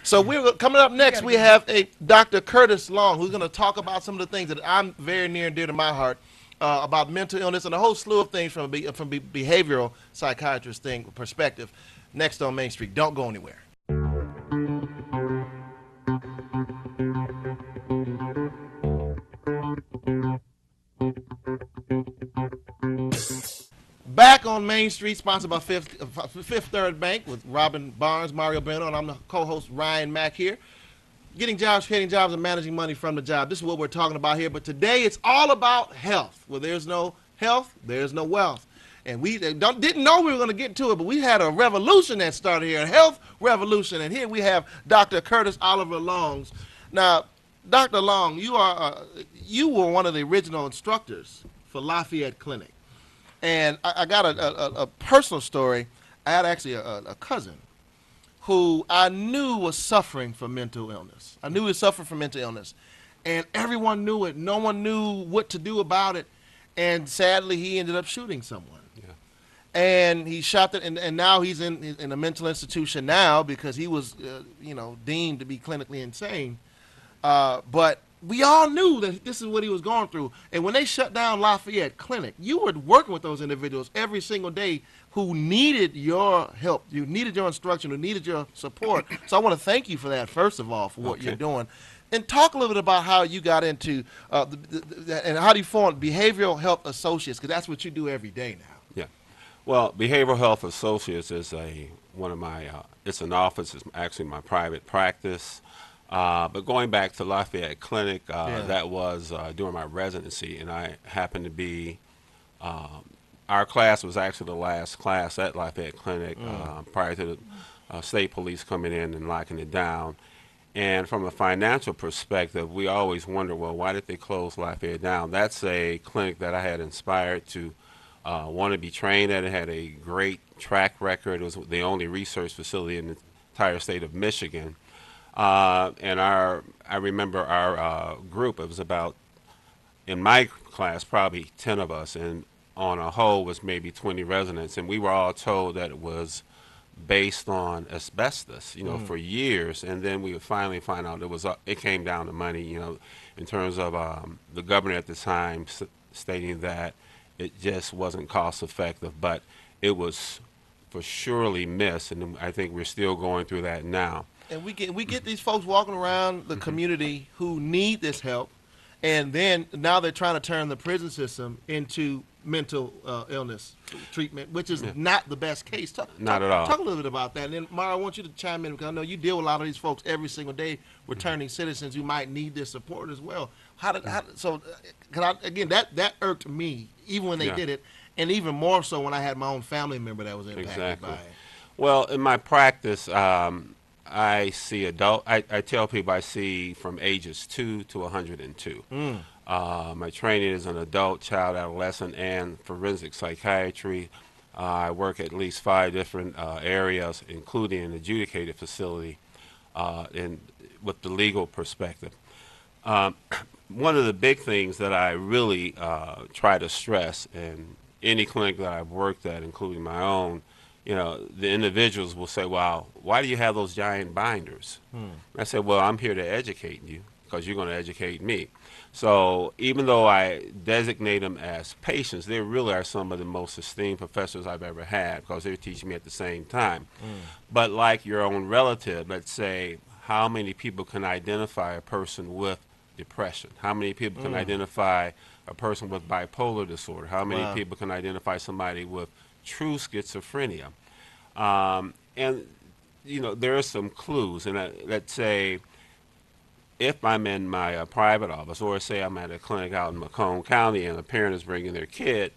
So we're coming up next. We have a Dr. Curtis Long, who's going to talk about some of the things that I'm very near and dear to my heart about mental illness and a whole slew of things from a behavioral psychiatrist perspective. Next on Main Street. Don't go anywhere. Back on Main Street, sponsored by Fifth Third Bank with Robin Barnes, Mario Bueno, and I'm the co-host Ryan Mack here. Getting jobs, creating jobs, and managing money from the job. This is what we're talking about here. But today it's all about health. Where there's no health, there's no wealth. And we didn't know we were going to get to it, but we had a revolution that started here, a health revolution. And here we have Dr. Curtis Oliver Longs. Now, Dr. Long, you were one of the original instructors for Lafayette Clinic. And I got a personal story. I had actually a cousin who I knew was suffering from mental illness. I knew he was suffering from mental illness. And everyone knew it. No one knew what to do about it. And sadly, he ended up shooting someone. Yeah. And he shot it, and now he's in a mental institution now because he was, deemed to be clinically insane. But we all knew that this is what he was going through. And when they shut down Lafayette Clinic, you were working with those individuals every single day who needed your help, you needed your instruction, who needed your support. So I want to thank you for that, first of all, for what you're doing. And talk a little bit about how you got into, and how do you form Behavioral Health Associates, because that's what you do every day now. Yeah. Well, Behavioral Health Associates is it's an office, it's actually my private practice. But going back to Lafayette Clinic, that was during my residency, and I happened to be, our class was actually the last class at Lafayette Clinic prior to the state police coming in and locking it down. And from a financial perspective, we always wonder, well, why did they close Lafayette down? That's a clinic that I had inspired to want to be trained at. It had a great track record. It was the only research facility in the entire state of Michigan. And I remember our group, it was about, in my class, probably 10 of us, and on a whole was maybe 20 residents, and we were all told that it was based on asbestos, for years, and then we would finally find out it came down to money, in terms of the governor at the time stating that it just wasn't cost effective, but it was for surely missed, and I think we're still going through that now. And we get these folks walking around the community who need this help, and then now they're trying to turn the prison system into mental illness treatment, which is not the best case. Not at all. Talk a little bit about that. And then, Mara, I want you to chime in because I know you deal with a lot of these folks every single day, returning citizens who might need this support as well. Again, that irked me, even when they did it, and even more so when I had my own family member that was impacted by it. Well, in my practice, I see I tell people I see from ages 2 to 102. My training is in adult, child, adolescent, and forensic psychiatry. I work at least 5 different areas, including an adjudicated facility with the legal perspective. One of the big things that I really try to stress in any clinic that I've worked at, including my own, the individuals will say, well, why do you have those giant binders? I said, well, I'm here to educate you because you're going to educate me. So even though I designate them as patients, they really are some of the most esteemed professors I've ever had because they're teaching me at the same time. But like your own relative, let's say, how many people can identify a person with depression? How many people can identify a person with bipolar disorder? How many people can identify somebody with true schizophrenia? And there are some clues, and let's say if I'm in my private office, or say I'm at a clinic out in Macomb County and a parent is bringing their kid,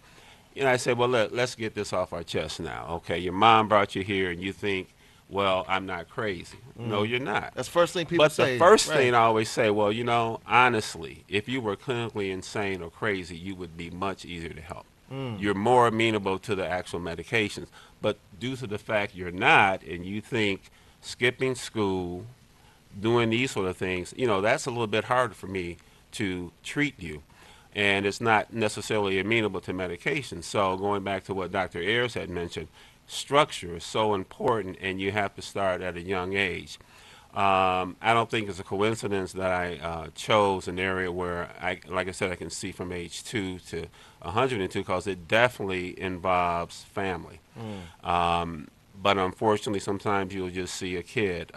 I say, well, let's get this off our chest now. Okay, your mom brought you here and you think, well, I'm not crazy. No, you're not. That's the first thing people say. But the first thing I always say, well, honestly, if you were clinically insane or crazy, you would be much easier to help. You're more amenable to the actual medications. But due to the fact you're not, and you think skipping school, doing these sort of things, that's a little bit harder for me to treat you. And it's not necessarily amenable to medication. So going back to what Dr. Ayers had mentioned, structure is so important, and you have to start at a young age. I don't think it's a coincidence that I chose an area where, like I said, I can see from age 2 to 102 because it definitely involves family. But unfortunately, sometimes you'll just see a kid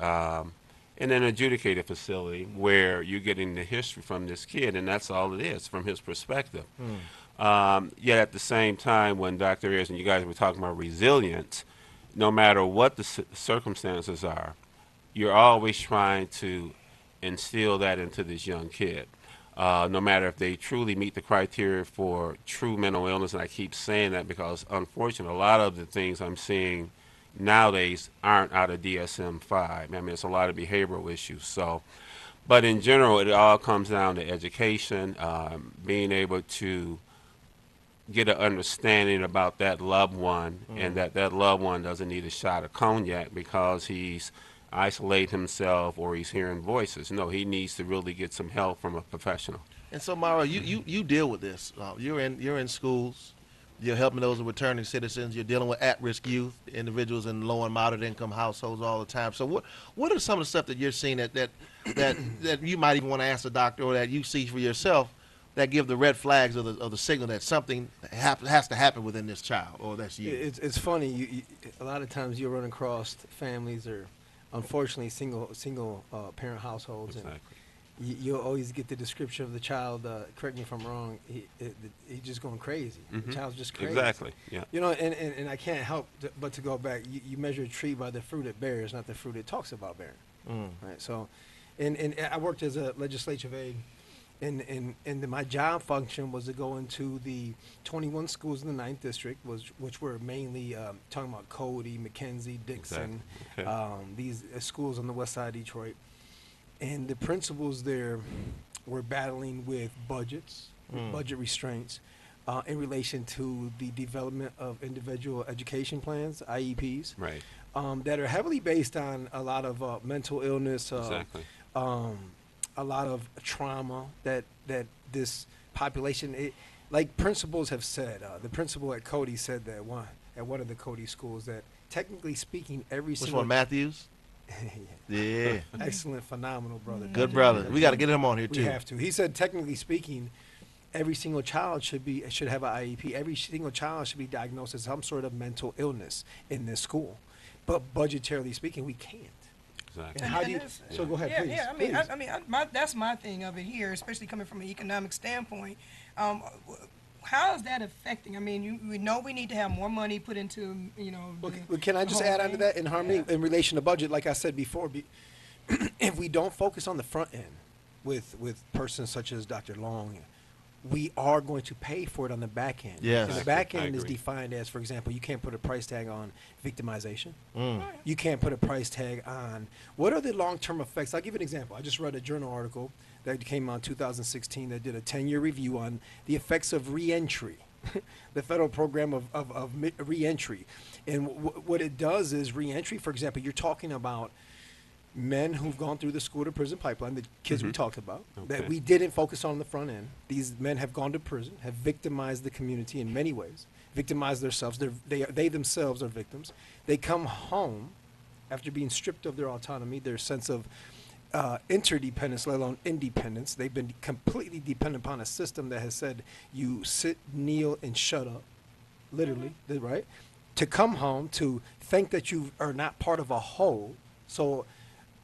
in an adjudicated facility where you're getting the history from this kid, and that's all it is from his perspective. Yet at the same time, when Dr. Ayers and you guys were talking about resilience, no matter what the circumstances are, you're always trying to instill that into this young kid. No matter if they truly meet the criteria for true mental illness, and I keep saying that because unfortunately, a lot of the things I'm seeing nowadays aren't out of DSM-5. I mean, it's a lot of behavioral issues. So, but in general, it all comes down to education, being able to get an understanding about that loved one, and that loved one doesn't need a shot of cognac because he's isolated himself or he's hearing voices. No, he needs to really get some help from a professional. And so, Mario, you deal with this. You're in schools. You're helping those returning citizens. You're dealing with at-risk youth, individuals in low and moderate income households all the time. So what are some of the stuff that you're seeing that you might even want to ask the doctor, or that you see for yourself, that give the red flags of the signal that something has to happen within this child, or that's you? It's funny. A lot of times you run across families, or unfortunately single parent households, Exactly. and you'll always get the description of the child. Correct me if I'm wrong. He's just going crazy. The child's just crazy. Exactly. Yeah. You know, and I can't help but to go back. You measure a tree by the fruit it bears, not the fruit it talks about bearing. Right. So, and I worked as a legislative aide. And my job function was to go into the 21 schools in the 9th district, which were mainly talking about Cody, McKenzie, Dixon, Exactly. Okay. these schools on the west side of Detroit. And the principals there were battling with budgets, budget restraints, in relation to the development of individual education plans, IEPs, Right. that are heavily based on a lot of mental illness, Exactly. a lot of trauma that this population, like principals have said, the principal at Cody said that at one of the Cody schools, that technically speaking, every Which single one, Matthews? yeah, Yeah, excellent, phenomenal brother. good brother. We got to get him on here We too. have to. He said, technically speaking, every single child should have an IEP. Every single child should be diagnosed with some sort of mental illness in this school. But budgetarily speaking, we can't. Exactly. And how do you? that's- So go ahead, Yeah, please. yeah. please. I mean, that's my thing of it here, especially coming from an economic standpoint. How is that affecting? I mean, we know we need to have more money put into, Well, can I just add on to that in harmony in relation to budget? Like I said before, if we don't focus on the front end with persons such as Dr. Long, we are going to pay for it on the back end. Yes. And the back I end is agree. defined as, for example, you can't put a price tag on victimization. You can't put a price tag on what are the long-term effects. I'll give you an example. I just read a journal article that came out in 2016 that did a 10-year review on the effects of reentry, the federal program of reentry. And what it does is reentry, for example, you're talking about men who've gone through the school to prison pipeline, the kids we talked about, that Okay. we didn't focus on the front end. These men have gone to prison, have victimized the community in many ways, victimized themselves. They themselves are victims. They come home after being stripped of their autonomy, their sense of interdependence, let alone independence. They've been completely dependent upon a system that has said you sit, kneel, and shut up, literally, right? To come home, to think that you are not part of a whole. So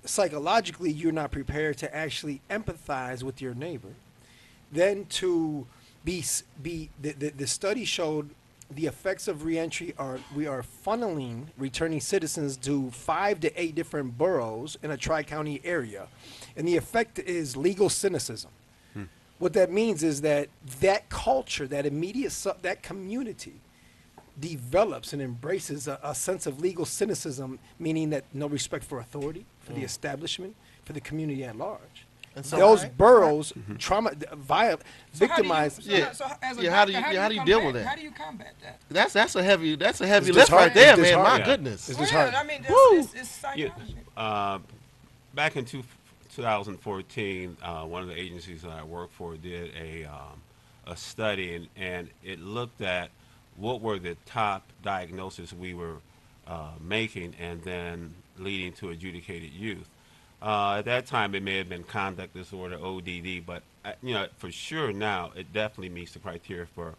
psychologically, you're not prepared to actually empathize with your neighbor. Then to the study showed the effects of reentry we are funneling returning citizens to 5 to 8 different boroughs in a tri-county area, and the effect is legal cynicism. What that means is that culture, that that community, develops and embraces a sense of legal cynicism, meaning that no respect for authority, for the establishment, for the community at large. And so- Those Right. boroughs, So victimize. Yeah. So as a Yeah, how do doctor, you- how do you deal with that? How do you combat that? That's a heavy It's lift right disheartening. there, It's man. My disheartening. goodness. It's Well, disheartening. yeah, I mean, Woo! it's psychology. Back in 2014, one of the agencies that I work for did a study, and it looked at what were the top diagnoses we were making and then leading to adjudicated youth. At that time, it may have been conduct disorder, ODD, but for sure now it definitely meets the criteria for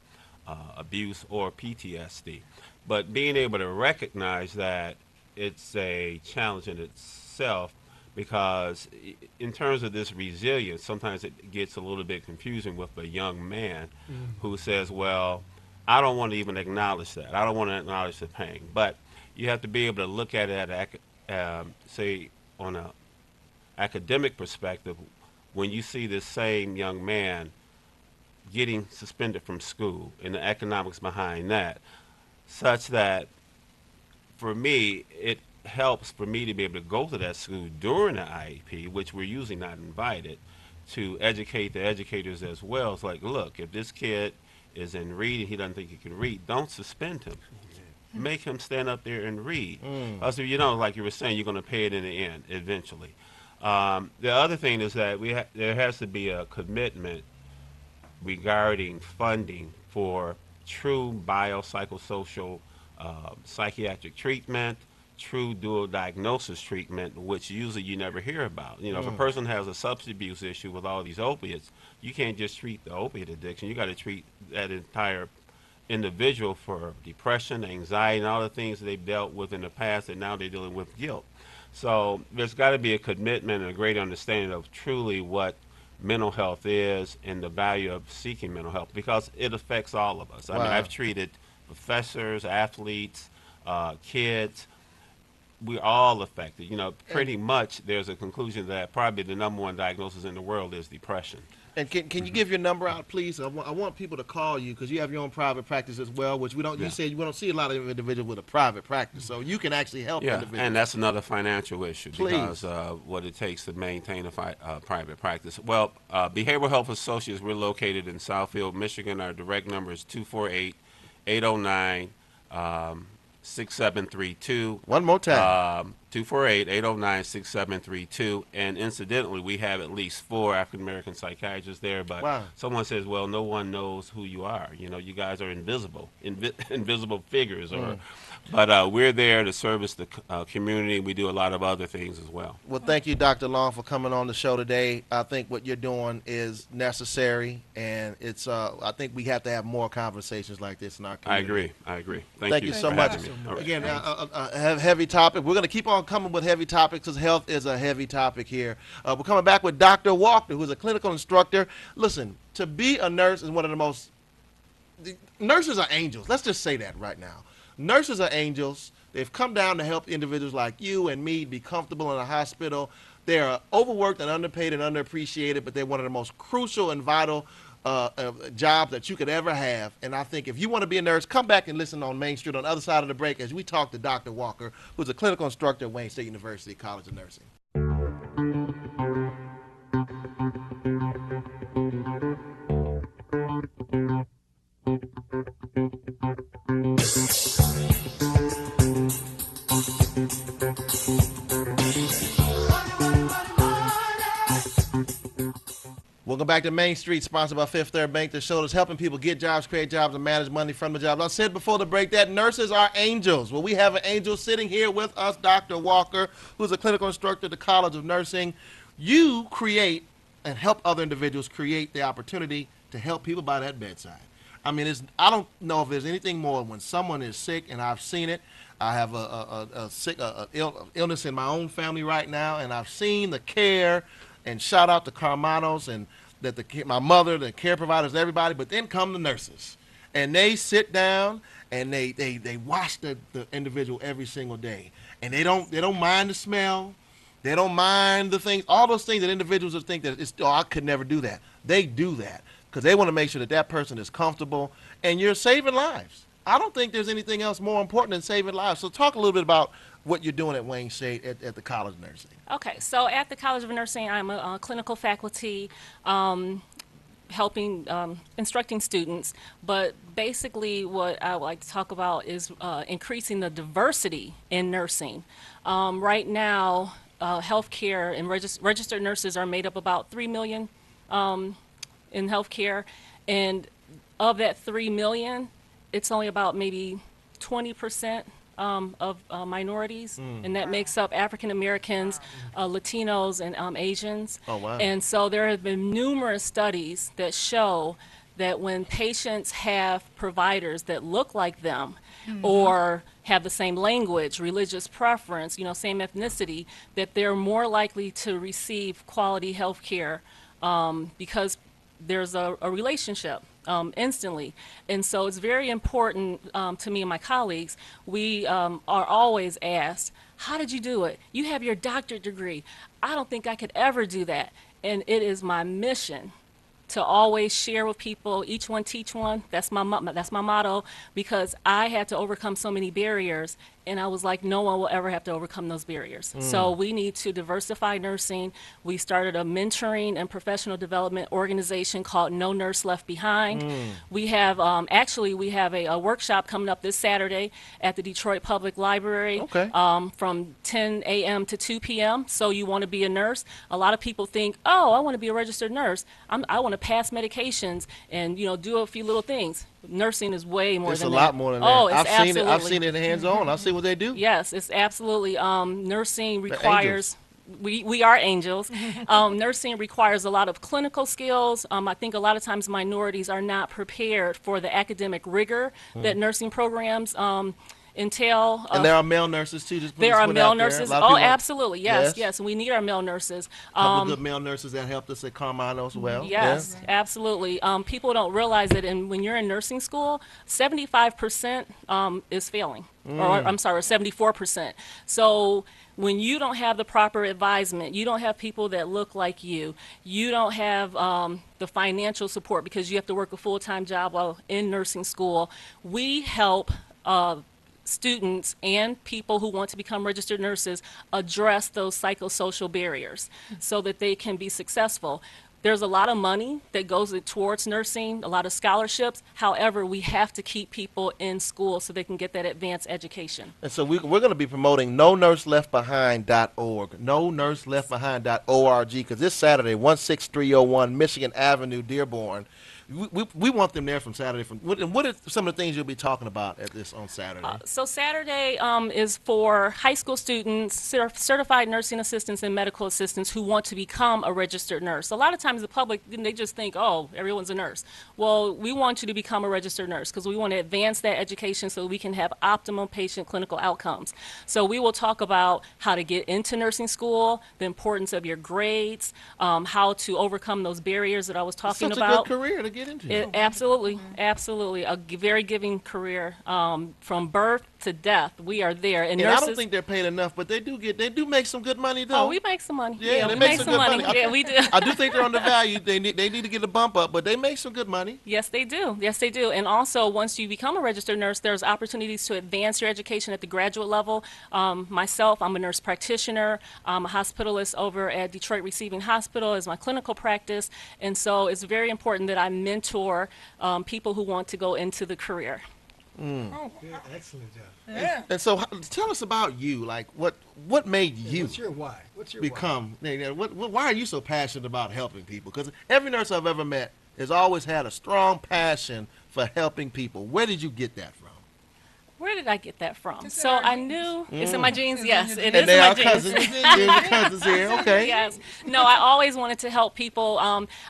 abuse or PTSD. But being able to recognize that it's a challenge in itself, because in terms of this resilience, sometimes it gets a little bit confusing with a young man who says, well, I don't want to even acknowledge that. I don't want to acknowledge the pain. But you have to be able to look at it say, on a academic perspective. When you see this same young man getting suspended from school and the economics behind that, such that for me, it helps for me to be able to go to that school during the IEP, which we're usually not invited, to educate the educators as well. It's like, look, if this kid is in reading, he doesn't think he can read, don't suspend him. Make him stand up there and read. Also, you know, like you were saying, you're going to pay it in the end eventually. The other thing is that there has to be a commitment regarding funding for true biopsychosocial psychiatric treatment, true dual diagnosis treatment, which usually you never hear about. You know, if a person has a substance abuse issue with all these opiates, you can't just treat the opiate addiction. You got to treat that entire individual for depression, anxiety, and all the things that they've dealt with in the past, and now they're dealing with guilt. So there's got to be a commitment and a great understanding of truly what mental health is and the value of seeking mental health, because it affects all of us. I mean, I've treated professors, athletes, kids. We're all affected. You know, pretty much there's a conclusion that probably the number one diagnosis in the world is depression. And can you give your number out, please? I want people to call you because you have your own private practice as well, which we don't. You say we don't see a lot of individuals with a private practice, so you can actually help individuals. And that's another financial issue Please. because what it takes to maintain a private practice. Well, Behavioral Health Associates, we're located in Southfield, Michigan. Our direct number is 248-809. 6732. One more time. 248-809-6732. And incidentally, we have at least 4 African American psychiatrists there. But someone says, well, no one knows who you are. You know, you guys are invisible, invisible figures. But we're there to service the community. We do a lot of other things as well. Well, thank you, Dr. Long, for coming on the show today. I think what you're doing is necessary, and it's. I think we have to have more conversations like this in our community. I agree. Thank you so for much. having me. All right. Again, a heavy topic. We're going to keep on coming with heavy topics because health is a heavy topic here. We're coming back with Dr. Walker, who's a clinical instructor. Listen, to be a nurse is one of the most. Nurses are angels. Let's just say that right now. Nurses are angels. They've come down to help individuals like you and me be comfortable in a hospital. They are overworked and underpaid and underappreciated, but they're one of the most crucial and vital jobs that you could ever have. And I think if you want to be a nurse, come back and listen on Main Street on the other side of the break as we talk to Dr. Walker, who's a clinical instructor at Wayne State University College of Nursing. Welcome back to Main Street, sponsored by Fifth Third Bank, the show that's helping people get jobs, create jobs, and manage money from the jobs. I said before the break that nurses are angels. Well, we have an angel sitting here with us, Dr. Walker, who's a clinical instructor at the College of Nursing. You create and help other individuals create the opportunity to help people by that bedside. I mean, I don't know if there's anything more when someone is sick, and I've seen it. I have a illness in my own family right now, and I've seen the care. And shout out to Carmanos and my mother, the care providers, everybody. But then come the nurses, and they sit down and they watch the individual every single day, and they don't mind the smell, they don't mind the things, all those things that individuals would think that I could never do that. They do that because they want to make sure that that person is comfortable, and you're saving lives. I don't think there's anything else more important than saving lives. So talk a little bit about what you're doing at Wayne State at the College of Nursing. Okay, so at the College of Nursing, I'm a clinical faculty helping, instructing students, but basically what I would like to talk about is increasing the diversity in nursing. Right now, healthcare and registered nurses are made up about 3 million in healthcare, and of that 3 million, it's only about maybe 20% of minorities, and that makes up African Americans, Latinos, and Asians. Oh, wow. And so there have been numerous studies that show that when patients have providers that look like them or have the same language, religious preference, same ethnicity, that they're more likely to receive quality health care because there's a relationship instantly. And so it's very important to me and my colleagues. We are always asked, how did you do it? You have your doctorate degree. I don't think I could ever do that. And it is my mission to always share with people, each one teach one. That's my motto, because I had to overcome so many barriers, and I was like, no one will ever have to overcome those barriers. So we need to diversify nursing. We started a mentoring and professional development organization called No Nurse Left Behind. We have we have a workshop coming up this Saturday at the Detroit Public Library from 10 a.m. to 2 p.m. So you want to be a nurse? A lot of people think, oh, I want to be a registered nurse. I want to pass medications and do a few little things. Nursing is way more It's than a that. lot more than that. Oh, it's I've seen it. I've absolutely- seen it hands-on. I've seen what they do. Yes, it's absolutely. Nursing angels. requires. We are angels. Nursing requires a lot of clinical skills. I think a lot of times minorities are not prepared for the academic rigor that nursing programs entail. And there are male nurses too. There are male nurses. Oh, absolutely. absolutely. Yes. We need our male nurses. Couple of good male nurses that helped us at Carmine as well. Yes, absolutely. People don't realize that when you're in nursing school, 75% is failing. Or I'm sorry, 74%. So when you don't have the proper advisement, you don't have people that look like you don't have the financial support because you have to work a full-time job while in nursing school, we help students and people who want to become registered nurses address those psychosocial barriers so that they can be successful. There's a lot of money that goes towards nursing, a lot of scholarships. However, we have to keep people in school so they can get that advanced education. And so we're going to be promoting NoNurseLeftBehind.org, NoNurseLeftBehind.org, because this Saturday, 16301 Michigan Avenue, Dearborn, we want them there from Saturday. What are some of the things you'll be talking about at this on Saturday? So Saturday is for high school students, certified nursing assistants and medical assistants who want to become a registered nurse. A lot of times the public, they just think, oh, everyone's a nurse. Well, we want you to become a registered nurse because we want to advance that education so we can have optimal patient clinical outcomes. So we will talk about how to get into nursing school, the importance of your grades, how to overcome those barriers that I was talking Such about. a good career to get into. Absolutely. A very giving career from birth to death. We are there, and And nurses. I don't think they're paid enough, but they do make some good money though. Oh, we make some money. Yeah, they we make make some some good money. money. Yeah, we do. I do think they're undervalued. They need to get a bump up, but they make some good money. Yes, they do. Yes, they do. And also, once you become a registered nurse, there's opportunities to advance your education at the graduate level. Myself, I'm a nurse practitioner. I'm a hospitalist over at Detroit Receiving Hospital as my clinical practice. And so it's very important that I mentor people who want to go into the career. Excellent job. Yeah. And so, tell us about you. Like, what made you What's your why? What's your become? Why are you so passionate about helping people? Because every nurse I've ever met has always had a strong passion for helping people. Where did you get that from? Where did I get that from? It's So in our I knew it's in my genes. It's in Yes, your it genes. is And they in my are genes. cousins. Your cousins here. Okay. Yes. No, I always wanted to help people.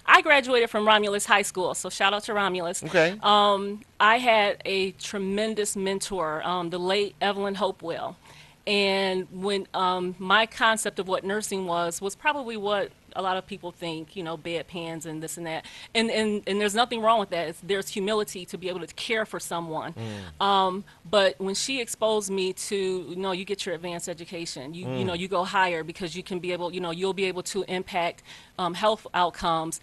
I graduated from Romulus High School, so shout out to Romulus. Okay. I had a tremendous mentor, the late Evelyn Hopewell. And when my concept of what nursing was probably what a lot of people think, bedpans and this and that. And there's nothing wrong with that. There's humility to be able to care for someone. But when she exposed me to, you get your advanced education. You go higher because you can be able, you'll be able to impact health outcomes.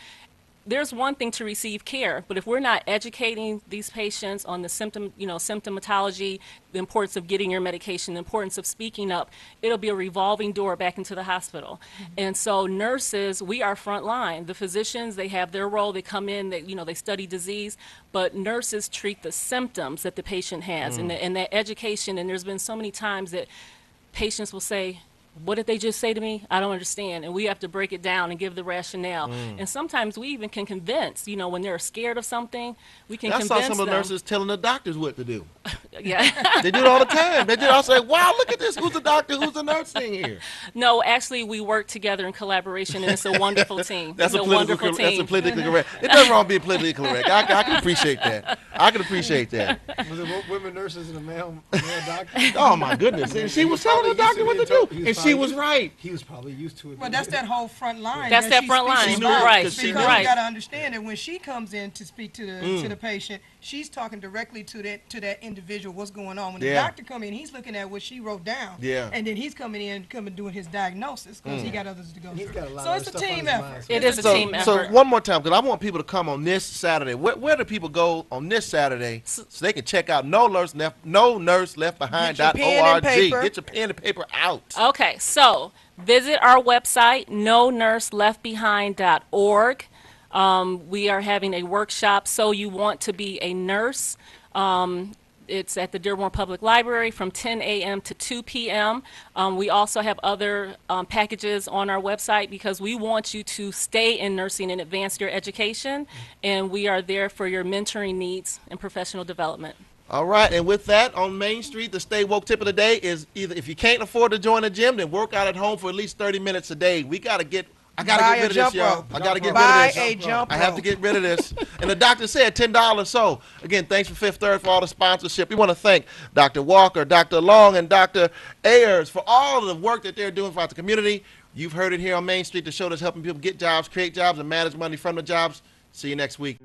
There's one thing to receive care, but if we're not educating these patients on the symptomatology, the importance of getting your medication, the importance of speaking up, it'll be a revolving door back into the hospital. And so nurses, we are front line. The physicians, they have their role. They come in, they study disease, but nurses treat the symptoms that the patient has and that education. And there's been so many times that patients will say, what did they just say to me? I don't understand. And we have to break it down and give the rationale. Mm. And sometimes we even can convince, when they're scared of something, we can I convince saw some of the them. nurses telling the doctors what to do. Yeah. They do it all the time. They do. I say, wow, look at this. Who's the doctor? Who's the nurse thing here? No, actually, we work together in collaboration, and it's a wonderful team. That's it's a a wonderful That's a team. politically correct. It doesn't wrong being politically correct. I can appreciate that. I can appreciate that. Was it women nurses and a male doctor? Oh my goodness! And she was telling the doctor what to do, and she was right. He was probably used to it. Well, that's that whole front line. That's that she's front line. speaking She knew it about. Right. because she Because knew. Right. you got to understand that when she comes in to speak to the patient, she's talking directly to that individual. What's going on? When the Yeah. doctor come in, he's looking at what she wrote down. Yeah. And then he's coming doing his diagnosis because he got others to go He's through. got a lot So of it's a stuff on team his effort. mind. It is a team So effort. one more time, because I want people to come on this Saturday. Where do people go on this Saturday so they can check out no nurse left behind Get your pen and paper. Get your pen and paper out. Okay, so visit our website, nonurselefbehind.org. We are having a workshop, So You Want to Be a Nurse. It's at the Dearborn Public Library from 10 a.m. to 2 p.m. We also have other packages on our website because we want you to stay in nursing and advance your education, and we are there for your mentoring needs and professional development. All right, and with that, on Main Street, the Stay Woke tip of the day is either if you can't afford to join a gym, then work out at home for at least 30 minutes a day. I gotta Buy get a rid of jump this, y'all. rope. I gotta get Buy rid of this. a jump I have to rope. get rid of this. And the doctor said $10. So again, thanks for Fifth Third for all the sponsorship. We want to thank Dr. Walker, Dr. Long, and Dr. Ayers for all of the work that they're doing throughout the community. You've heard it here on Main Street, the show that's helping people get jobs, create jobs, and manage money from the jobs. See you next week.